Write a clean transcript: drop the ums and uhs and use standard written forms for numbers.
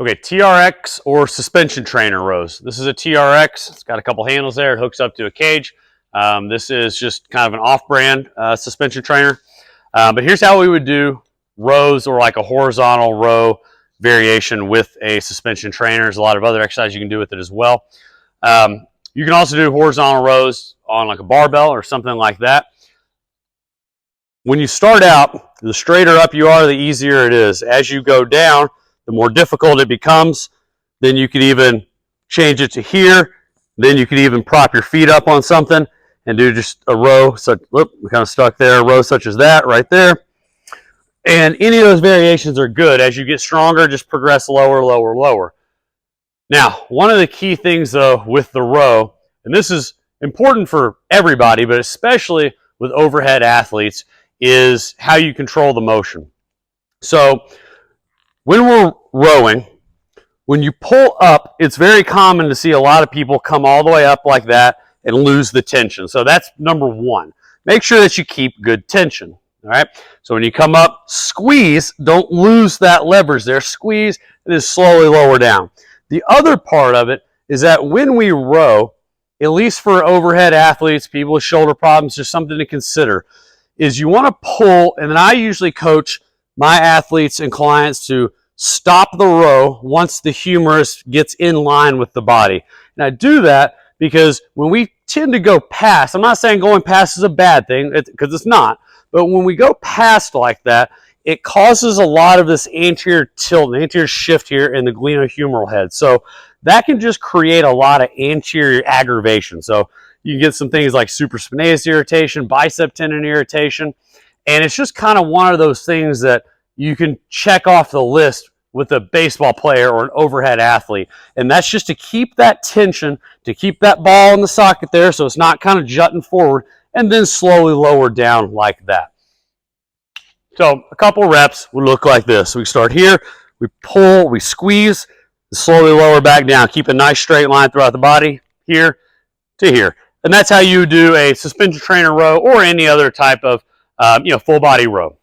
Okay, TRX or suspension trainer rows. This is a TRX. It's got a couple handles there. It hooks up to a cage. This is just kind of an off-brand suspension trainer. But here's how we would do rows or like a horizontal row variation with a suspension trainer. There's a lot of other exercises you can do with it as well. You can also do horizontal rows on like a barbell or something like that. When you start out, the straighter up you are, the easier it is. As you go down, the more difficult it becomes. Then you could even change it to here. Then you could even prop your feet up on something and do just a row. So, whoop, we kind of stuck there. A row such as that right there. And any of those variations are good. As you get stronger, just progress lower, lower, lower. Now, one of the key things though with the row, and this is important for everybody, but especially with overhead athletes, is how you control the motion. So when we're rowing, when you pull up, it's very common to see a lot of people come all the way up like that and lose the tension. So that's number one. Make sure that you keep good tension. All right. So when you come up, squeeze, don't lose that leverage there. Squeeze and then slowly lower down. The other part of it is that when we row, at least for overhead athletes, people with shoulder problems, just something to consider, is you want to pull, and then I usually coach my athletes and clients to stop the row once the humerus gets in line with the body. And I do that because when we tend to go past, I'm not saying going past is a bad thing, because it's not, but when we go past like that, it causes a lot of this anterior tilt, anterior shift here in the glenohumeral head. So that can just create a lot of anterior aggravation. So you can get some things like supraspinatus irritation, bicep tendon irritation, and it's just kind of one of those things that you can check off the list with a baseball player or an overhead athlete. And that's just to keep that tension, to keep that ball in the socket there so it's not kind of jutting forward, and then slowly lower down like that. So a couple reps would look like this. We start here, we pull, we squeeze, slowly lower back down. Keep a nice straight line throughout the body, here to here. And that's how you do a suspension trainer row or any other type of full body row.